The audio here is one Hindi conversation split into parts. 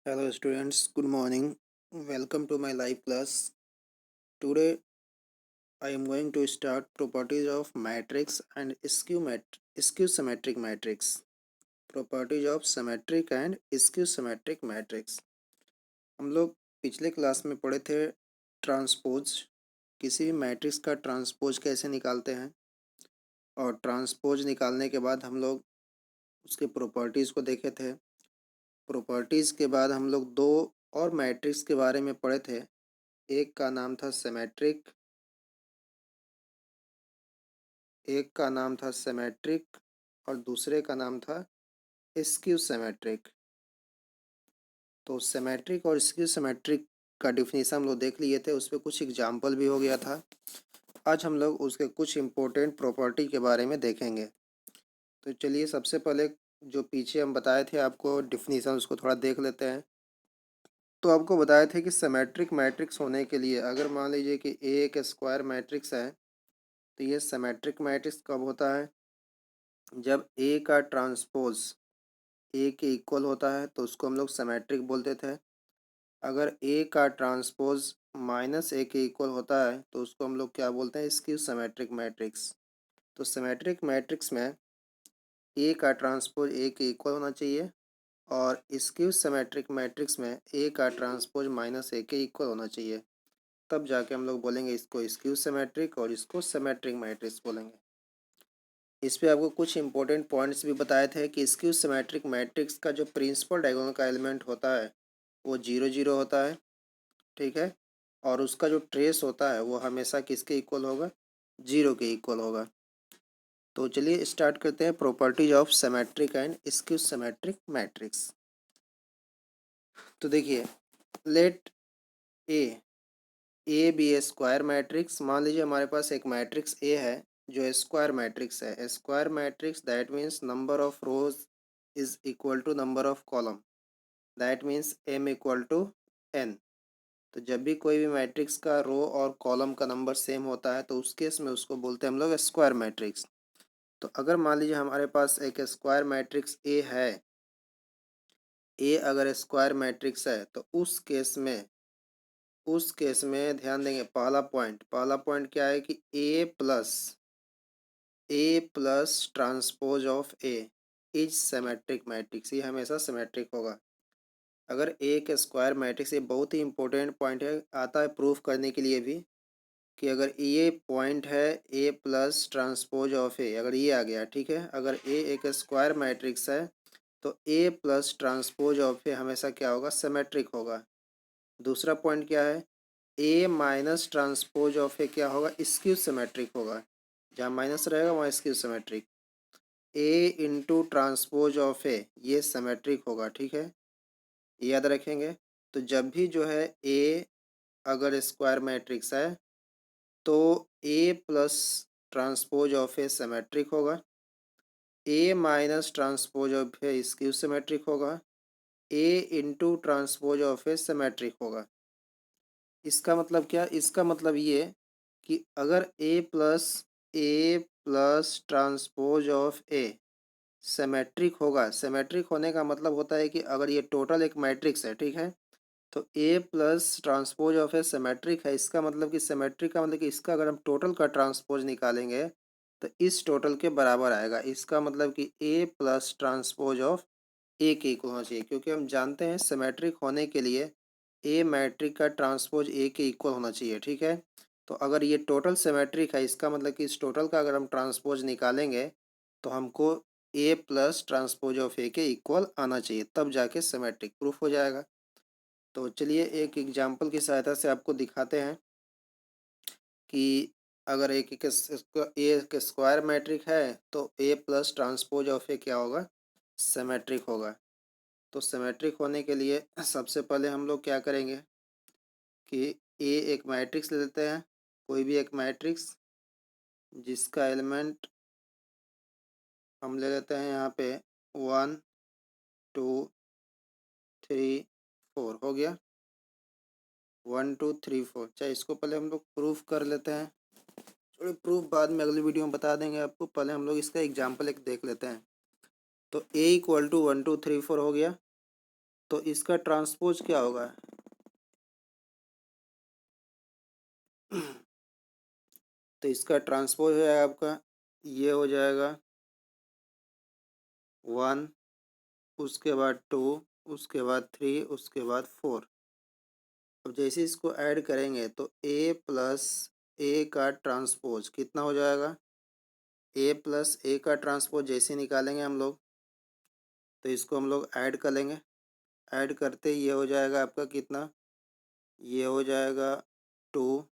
Hello students, good morning. Welcome to my live class. Today I am going to start properties of matrix and skew symmetric matrix. Properties of symmetric and skew symmetric matrix. हम लोग पिछले क्लास में पढ़े थे ट्रांसपोज, किसी भी मैट्रिक्स का ट्रांसपोज कैसे निकालते हैं, और ट्रांसपोज निकालने के बाद हम लोग उसके प्रॉपर्टीज़ को देखे थे। प्रॉपर्टीज़ के बाद हम लोग दो और मैट्रिक्स के बारे में पढ़े थे। एक का नाम था सिमेट्रिक और दूसरे का नाम था स्क्यू सिमेट्रिक। तो सिमेट्रिक और स्क्यू सिमेट्रिक का डिफिनीशन हम लोग देख लिए थे, उस पर कुछ एग्जाम्पल भी हो गया था। आज हम लोग उसके कुछ इम्पोर्टेंट प्रॉपर्टी के बारे में देखेंगे। तो चलिए सबसे पहले जो पीछे हम बताए थे आपको डिफिनीशन, उसको थोड़ा देख लेते हैं। तो आपको बताए थे कि सिमेट्रिक मैट्रिक्स होने के लिए अगर मान लीजिए कि ए एक स्क्वायर मैट्रिक्स है, तो ये सिमेट्रिक मैट्रिक्स कब होता है? जब ए का ट्रांसपोज ए के इक्वल होता है तो उसको हम लोग सिमेट्रिक बोलते थे। अगर ए का ट्रांसपोज माइनस ए के इक्वल होता है तो उसको हम लोग क्या बोलते हैं? Skew symmetric matrix. तो सिमेट्रिक मैट्रिक्स में ए का ट्रांसपोज ए के इक्वल होना चाहिए, और स्क्यू सिमेट्रिक मैट्रिक्स में ए का ट्रांसपोज माइनस ए के इक्वल होना चाहिए। तब जाके हम लोग बोलेंगे इसको स्क्यू सिमेट्रिक और इसको सिमेट्रिक मैट्रिक्स बोलेंगे। इस पे आपको कुछ इंपॉर्टेंट पॉइंट्स भी बताए थे कि स्क्यू सिमेट्रिक मैट्रिक्स का जो प्रिंसिपल डायगोनल का एलिमेंट होता है वो 0 0 होता है, ठीक है। और उसका जो ट्रेस होता है वो हमेशा किसके इक्वल होगा? 0 के इक्वल होगा। तो चलिए स्टार्ट करते हैं properties of symmetric and skew symmetric matrix. तो देखिए, let A A be a square matrix. मान लीजिए हमारे पास एक मैट्रिक्स ए है जो स्क्वायर मैट्रिक्स है। Square matrix that means number of rows is equal to number of column, that means m equal to n. तो जब भी कोई भी मैट्रिक्स का रो और कॉलम का नंबर सेम होता है तो उस केस में उसको बोलते हैं हम लोग स्क्वायर मैट्रिक्स। तो अगर मान लीजिए हमारे पास एक स्क्वायर मैट्रिक्स ए है, ए अगर स्क्वायर मैट्रिक्स है तो उस केस में ध्यान देंगे, पहला पॉइंट क्या है कि A plus transpose of A is symmetric matrix. ये हमेशा सिमेट्रिक होगा। अगर ए के स्क्वायर मैट्रिक्स, ये बहुत ही इंपॉर्टेंट पॉइंट है, आता है प्रूफ करने के लिए भी, कि अगर ये पॉइंट है ए प्लस ट्रांसपोज ऑफ ए, अगर ये आ गया, ठीक है, अगर ए एक स्क्वायर मैट्रिक्स है तो A plus transpose of A हमेशा क्या होगा? सिमेट्रिक होगा। दूसरा पॉइंट क्या है? A minus transpose of A क्या होगा? स्क्यू सिमेट्रिक होगा। जहाँ माइनस रहेगा वहाँ skew symmetric. A into transpose of A ये सिमेट्रिक होगा, ठीक है, ये याद रखेंगे। तो जब भी जो है ए अगर स्क्वायर मैट्रिक्स है तो A plus transpose of A symmetric होगा, A minus transpose of A skew symmetric होगा, A into transpose of A symmetric होगा। इसका मतलब क्या? इसका मतलब ये कि अगर A plus transpose of A symmetric होगा, सिमेट्रिक होने का मतलब होता है कि अगर ये टोटल एक मैट्रिक्स है, ठीक है, तो A plus transpose of A symmetric है। इसका मतलब कि सिमेट्रिक का मतलब कि इसका अगर हम टोटल का ट्रांसपोज निकालेंगे तो इस टोटल के बराबर आएगा। इसका मतलब कि ए प्लस ट्रांसपोज ऑफ ए के इक्वल होना चाहिए, क्योंकि हम जानते हैं सिमेट्रिक होने के लिए ए मैट्रिक का ट्रांसपोज ए के इक्वल होना चाहिए, ठीक है। तो अगर ये टोटल सिमेट्रिक है, इसका मतलब कि इस टोटल का अगर हम ट्रांसपोज निकालेंगे तो हमको ए प्लस ट्रांसपोज ऑफ ए के इक्वल आना चाहिए, तब जाके सिमेट्रिक प्रूफ हो जाएगा। तो चलिए एक एग्जाम्पल की सहायता से आपको दिखाते हैं कि अगर एक स्क्वायर मैट्रिक है तो A plus transpose of A क्या होगा? सिमेट्रिक होगा। तो सिमेट्रिक होने के लिए सबसे पहले हम लोग क्या करेंगे कि ए एक मैट्रिक्स ले लेते हैं, कोई भी एक मैट्रिक्स जिसका एलिमेंट हम ले लेते हैं यहाँ पे 1 2 3 4 हो गया। 1 2 3 4, चाहे इसको पहले हम लोग प्रूफ कर लेते हैं, थोड़ी प्रूफ बाद में अगली वीडियो में बता देंगे आपको। पहले हम लोग इसका एग्जाम्पल एक देख लेते हैं। तो ए इक्वल टू 1 2 3 4 हो गया। तो इसका ट्रांसपोज क्या होगा? तो इसका ट्रांसपोज हो जाएगा आपका, ये हो जाएगा 1, उसके बाद 2, उसके बाद 3, उसके बाद 4। अब जैसे इसको ऐड करेंगे तो ए प्लस ए का ट्रांसपोज कितना हो जाएगा? ए प्लस ए का ट्रांसपोज जैसे निकालेंगे हम लोग, तो इसको हम लोग ऐड कर लेंगे। ऐड करते ये हो जाएगा आपका कितना? ये हो जाएगा 2,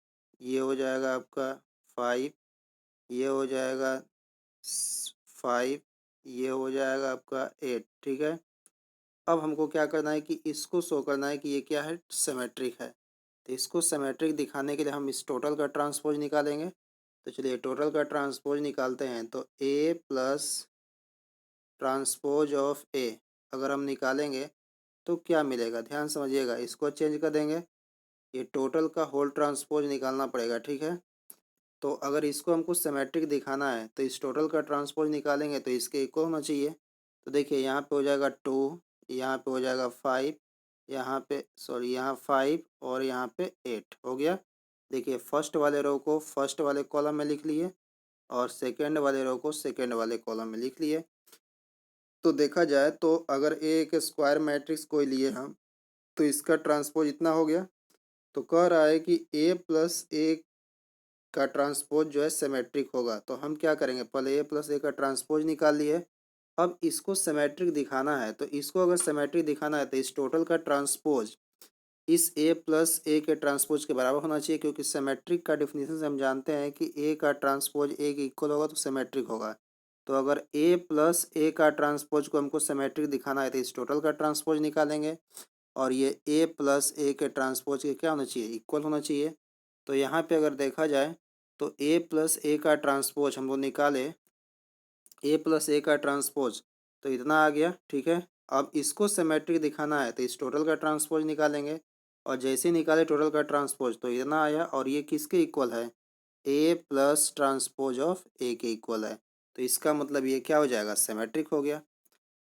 ये हो जाएगा आपका 5, ये हो जाएगा 5, ये हो जाएगा आपका 8। ठीक है। अब हमको क्या करना है कि इसको शो करना है कि ये क्या है? सिमेट्रिक है। तो इसको सिमेट्रिक दिखाने के लिए हम इस टोटल का ट्रांसपोज निकालेंगे। तो चलिए टोटल का ट्रांसपोज निकालते हैं। तो ए प्लस ट्रांसपोज ऑफ ए अगर हम निकालेंगे तो क्या मिलेगा? ध्यान समझिएगा, इसको चेंज कर देंगे, ये टोटल का होल ट्रांसपोज निकालना पड़ेगा। ठीक है। तो अगर इसको हमको सिमेट्रिक दिखाना है तो इस टोटल का ट्रांसपोज निकालेंगे तो इसके इक्वल होना चाहिए। तो देखिए यहाँ पे हो जाएगा 2, यहाँ पे हो जाएगा 5, यहाँ पे सॉरी यहाँ 5 और यहाँ पे 8 हो गया। देखिए फर्स्ट वाले रो को फर्स्ट वाले कॉलम में लिख लिए और सेकेंड वाले रो को सेकेंड वाले कॉलम में लिख लिए। तो देखा जाए तो अगर एक स्क्वायर मैट्रिक्स कोई लिए हम तो इसका ट्रांसपोज इतना हो गया। तो कह रहा है कि ए प्लस ए का ट्रांसपोज जो है सिमेट्रिक होगा। तो हम क्या करेंगे, पहले ए प्लस ए का ट्रांसपोज निकाल लिए। अब इसको सिमेट्रिक दिखाना है, तो इसको अगर सिमेट्रिक दिखाना है तो इस टोटल का ट्रांसपोज इस ए प्लस ए के ट्रांसपोज के बराबर होना चाहिए, क्योंकि सिमेट्रिक का डिफिनीशन से हम जानते हैं कि ए का ट्रांसपोज ए के इक्वल होगा तो सिमेट्रिक होगा। तो अगर ए प्लस ए का ट्रांसपोज को हमको सिमेट्रिक दिखाना है तो इस टोटल का ट्रांसपोज निकालेंगे और ये ए प्लस ए के ट्रांसपोज के क्या होना चाहिए? इक्वल होना चाहिए। तो यहाँ पे अगर देखा जाए तो ए प्लस ए का ट्रांसपोज हम लोग निकाले, ए प्लस ए का ट्रांसपोज तो इतना आ गया। ठीक है। अब इसको सिमेट्रिक दिखाना है तो इस टोटल का ट्रांसपोज निकालेंगे और जैसे निकाले टोटल का ट्रांसपोज तो इतना आया और ये किसके इक्वल है? ए प्लस ट्रांसपोज ऑफ ए के इक्वल है। तो इसका मतलब ये क्या हो जाएगा? सिमेट्रिक हो गया।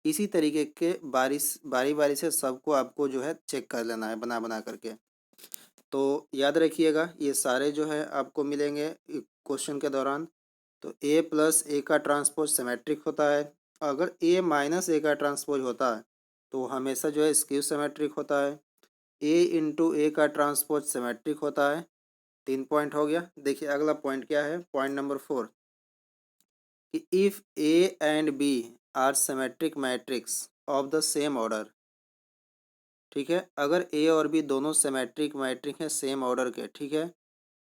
इसी तरीके के बारी बारी से सबको आपको जो है चेक कर लेना है बना बना करके। तो याद रखिएगा ये सारे जो है आपको मिलेंगे क्वेश्चन के दौरान। तो ए प्लस ए का ट्रांसपोज सिमेट्रिक होता है। अगर ए माइनस ए का ट्रांसपोज होता है तो हमेशा जो है स्क्यू सिमेट्रिक होता है। ए इंटू ए का ट्रांसपोज सिमेट्रिक होता है। 3 पॉइंट हो गया। देखिए अगला पॉइंट क्या है, पॉइंट नंबर 4 कि if A and B are symmetric matrix of the same order. ठीक है। अगर ए और बी दोनों सिमेट्रिक मैट्रिक हैं सेम ऑर्डर के, ठीक है,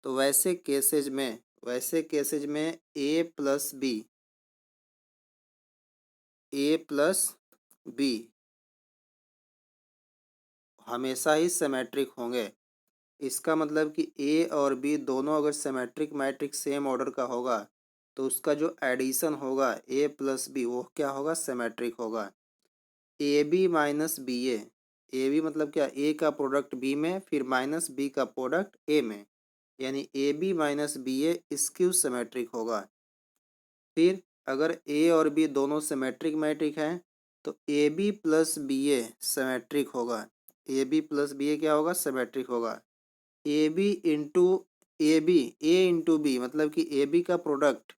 तो वैसे केसेज में ए प्लस बी हमेशा ही सिमेट्रिक होंगे। इसका मतलब कि ए और बी दोनों अगर सिमेट्रिक मैट्रिक्स सेम ऑर्डर का होगा तो उसका जो एडिशन होगा ए प्लस बी वो क्या होगा? सिमेट्रिक होगा। A B minus B A B मतलब क्या? ए का प्रोडक्ट बी में फिर माइनस बी का प्रोडक्ट ए में, यानी A B minus B A skew symmetric होगा। फिर अगर ए और बी दोनों सिमेट्रिक मैट्रिक हैं तो A B plus B A symmetric होगा। A B plus B A क्या होगा? सिमेट्रिक होगा। A B into A into B मतलब कि ए बी का प्रोडक्ट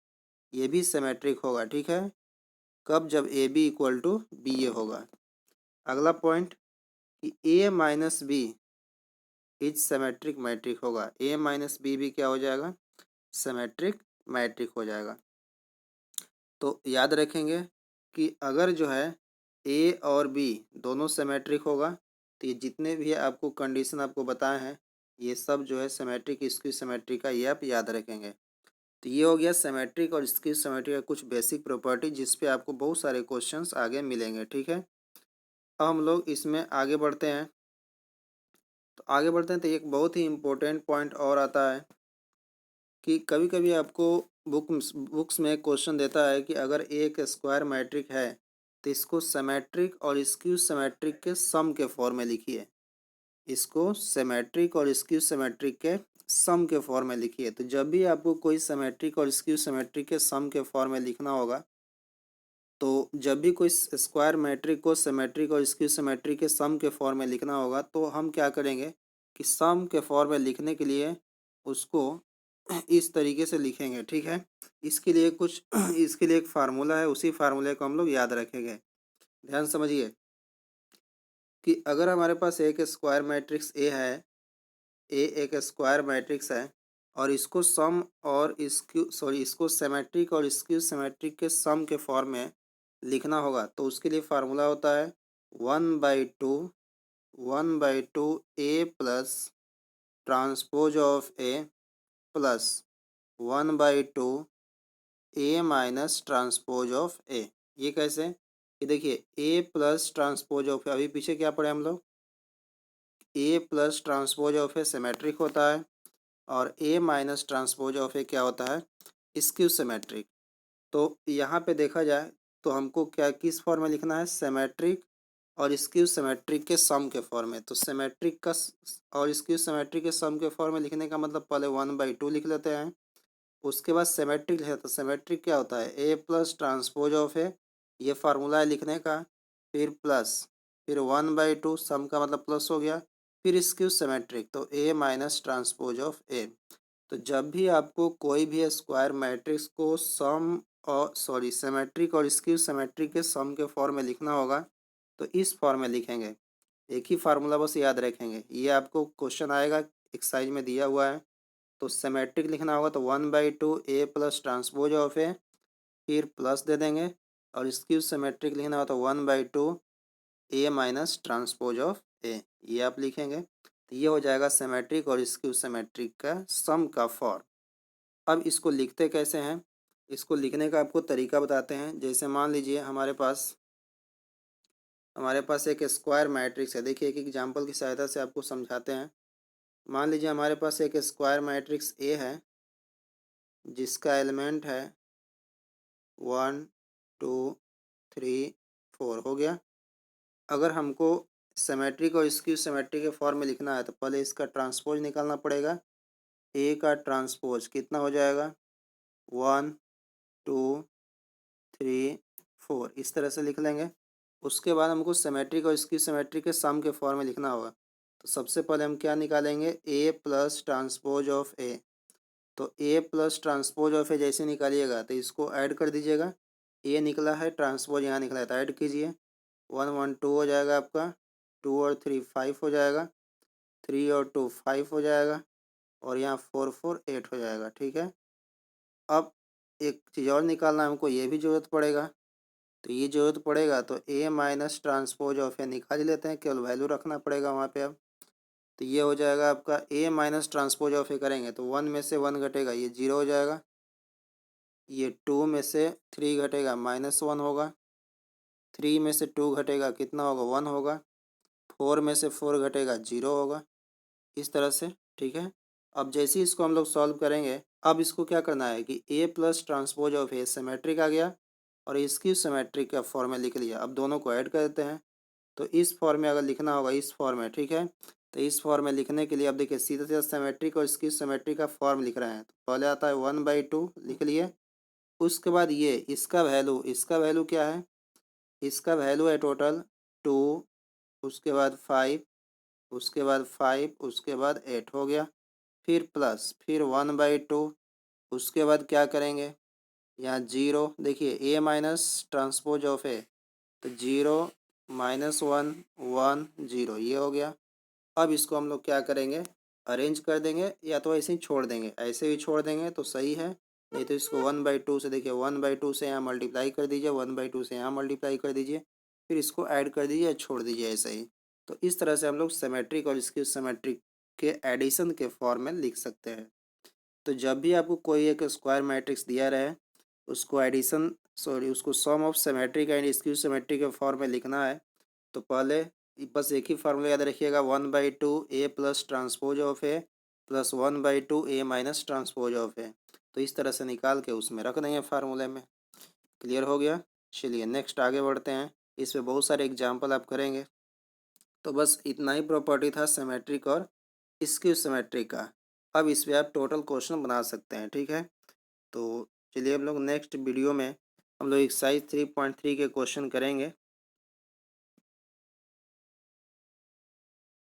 ये भी सिमेट्रिक होगा। ठीक है। कब? जब A B equal to B A होगा। अगला पॉइंट कि A minus B is symmetric matrix होगा। ए माइनस बी भी क्या हो जाएगा? सिमेट्रिक मैट्रिक हो जाएगा। तो याद रखेंगे कि अगर जो है ए और बी दोनों सिमेट्रिक होगा तो ये जितने भी आपको कंडीशन आपको बताए हैं ये सब जो है सिमेट्रिक स्क्यू सिमेट्रिक का ये आप याद रखेंगे। तो ये हो गया सिमेट्रिक और स्क्यू सिमेट्रिक का कुछ बेसिक प्रॉपर्टी जिस पे आपको बहुत सारे क्वेश्चंस आगे मिलेंगे। ठीक है। अब हम लोग इसमें आगे बढ़ते हैं। तो आगे बढ़ते हैं तो एक बहुत ही इम्पोर्टेंट पॉइंट और आता है कि कभी कभी आपको बुक्स में क्वेश्चन देता है कि अगर एक स्क्वायर मैट्रिक है तो इसको सिमेट्रिक और स्क्यू सिमेट्रिक के सम के फॉर्म में लिखिए। इसको सिमेट्रिक और स्क्यू सिमेट्रिक के सम के फॉर्म में लिखिए। तो जब भी आपको कोई सिमेट्रिक और स्क्यू सिमेट्रिक के सम के फॉर्म में लिखना होगा तो जब भी कोई स्क्वायर मैट्रिक को सिमेट्रिक और स्क्यू सिमेट्रिक के सम के फॉर्म में लिखना होगा तो हम क्या करेंगे कि सम के फॉर्म में लिखने के लिए उसको इस तरीके से लिखेंगे, ठीक है। इसके लिए कुछ इसके लिए एक फार्मूला है, उसी फार्मूले को हम लोग याद रखेंगे। ध्यान समझिए कि अगर हमारे पास एक स्क्वायर मैट्रिक्स ए है, ए एक स्क्वायर मैट्रिक्स है और इसको सम और इसको सिमेट्रिक और स्क्यू सिमेट्रिक के सम के फॉर्म में लिखना होगा तो उसके लिए फार्मूला होता है 1/2 A plus transpose of A plus 1/2 A minus transpose of A. ये कैसे? ये देखिए A plus transpose of A, अभी पीछे क्या पढ़े हम लोग, A plus transpose of A symmetric होता है और A minus transpose of A क्या होता है, स्क्यू सिमेट्रिक। तो यहाँ पे देखा जाए तो हमको क्या किस फॉर्म में लिखना है, सिमेट्रिक और स्क्यू सिमेट्रिक के सम के फॉर्म में। तो सिमेट्रिक का और स्क्यू सिमेट्रिक के सम के फॉर्म में लिखने का मतलब पहले 1/2 लिख लेते हैं, उसके बाद सिमेट्रिक है तो सिमेट्रिक क्या होता है, ए प्लस ट्रांसपोज ऑफ ए, ये फार्मूला है लिखने का, फिर प्लस, फिर 1/2 सम का मतलब प्लस हो गया, फिर स्क्यू सिमेट्रिक तो ए माइनस ट्रांसपोज ऑफ ए। तो जब भी आपको कोई भी स्क्वायर मैट्रिक्स को सम और सिमेट्रिक और स्क्यू सिमेट्रिक के सम के फॉर्म में लिखना होगा तो इस फॉर्म में लिखेंगे। एक ही फार्मूला बस याद रखेंगे, ये आपको क्वेश्चन आएगा एक्सरसाइज में दिया हुआ है। तो सिमेट्रिक लिखना होगा तो 1/2 ए प्लस ट्रांसपोज ऑफ ए, फिर प्लस दे देंगे, और स्क्यू सिमेट्रिक लिखना होगा तो 1/2 A minus transpose of A, ये आप लिखेंगे। तो ये हो जाएगा सिमेट्रिक और स्क्यू सिमेट्रिक का सम का फॉर्म। अब इसको लिखते कैसे हैं, इसको लिखने का आपको तरीका बताते हैं। जैसे मान लीजिए हमारे पास एक स्क्वायर मैट्रिक्स है। देखिए एक एग्जांपल की सहायता से आपको समझाते हैं। मान लीजिए हमारे पास एक स्क्वायर मैट्रिक्स ए है जिसका एलिमेंट है 1 2 3 4 हो गया। अगर हमको सिमेट्रिक और स्क्यू सिमेट्रिक के फॉर्म में लिखना है तो पहले इसका ट्रांसपोज निकालना पड़ेगा। ए का ट्रांसपोज कितना हो जाएगा, 1 2 3 4, इस तरह से लिख लेंगे। उसके बाद हमको सिमेट्रिक और स्क्यू सिमेट्रिक के सम के फॉर्म में लिखना होगा। तो सबसे पहले हम क्या निकालेंगे, ए प्लस ट्रांसपोज ऑफ ए। तो ए प्लस ट्रांसपोज ऑफ ए जैसे निकालिएगा तो इसको ऐड कर दीजिएगा। ए निकला है, ट्रांसपोज यहाँ निकला है तो ऐड कीजिए, 1 1 2 हो जाएगा आपका, 2 और 3 5 हो जाएगा, 3 और 2 5 हो जाएगा, और यहाँ 4 4 8 हो जाएगा, ठीक है। अब एक चीज़ और निकालना है हमको, ये भी ज़रूरत पड़ेगा। तो ये ज़रूरत पड़ेगा तो ए माइनस ट्रांसपोज ऑफ ए निकाल लेते हैं, केवल वैल्यू रखना पड़ेगा वहाँ पे अब। तो ये हो जाएगा आपका ए माइनस ट्रांसपोज ऑफ ए करेंगे तो 1 में से 1 घटेगा, ये 0 हो जाएगा। ये 2 में से 3 घटेगा, -1 होगा। 3 में से 2 घटेगा, कितना होगा, 1 होगा। 4 में से 4 घटेगा, 0 होगा। इस तरह से, ठीक है। अब जैसे ही इसको हम लोग सॉल्व करेंगे, अब इसको क्या करना है कि A plus transpose of A symmetric आ गया और इसकी सिमेट्रिक का फॉर्म में लिख लिया। अब दोनों को ऐड कर देते हैं। तो इस फॉर्म में अगर लिखना होगा, इस फॉर्म में, ठीक है। तो इस फॉर्म में लिखने के लिए अब देखिए सीधा सीधा सिमेट्रिक और इसकी सिमेट्रिक का फॉर्म लिख रहे हैं। तो पहले आता है 1/2 लिख लिए। उसके बाद ये इसका वैल्यू क्या है, इसका वैल्यू है टोटल 2, उसके बाद 5, उसके बाद 5, उसके बाद 8 हो गया। फिर प्लस, फिर 1/2, उसके बाद क्या करेंगे, यहाँ 0, देखिए ए माइनस ट्रांसपोज ऑफ ए तो 0 -1 1 0, ये हो गया। अब इसको हम लोग क्या करेंगे, अरेंज कर देंगे, या तो ऐसे ही छोड़ देंगे, ऐसे भी छोड़ देंगे तो सही है, नहीं तो इसको 1/2 से, देखिए 1/2 से यहाँ मल्टीप्लाई कर दीजिए, 1/2 से यहाँ मल्टीप्लाई कर दीजिए, फिर इसको ऐड कर दीजिए, छोड़ दीजिए ऐसे ही। तो इस तरह से हम लोग सिमेट्रिक और इसकी सिमेट्रिक के एडिशन के फॉर्म में लिख सकते हैं। तो जब भी आपको कोई एक स्क्वायर मैट्रिक्स दिया रहे, उसको sum of symmetric and skew symmetric के फॉर्म में लिखना है तो पहले बस एक ही फार्मूला याद रखिएगा, 1/2 A plus transpose of A plus 1/2 A minus transpose of A. तो इस तरह से निकाल के उसमें रख देंगे फार्मूले में। क्लियर हो गया। चलिए नेक्स्ट आगे बढ़ते हैं, इस पे बहुत सारे एग्जाम्पल आप करेंगे। तो बस इतना ही प्रॉपर्टी था सिमेट्रिक और स्क्यू सिमेट्रिक का। अब इस पर आप टोटल क्वेश्चन बना सकते हैं, ठीक है। तो चलिए हम लोग नेक्स्ट वीडियो में हम लोग एक्सरसाइज 3.3 के क्वेश्चन करेंगे।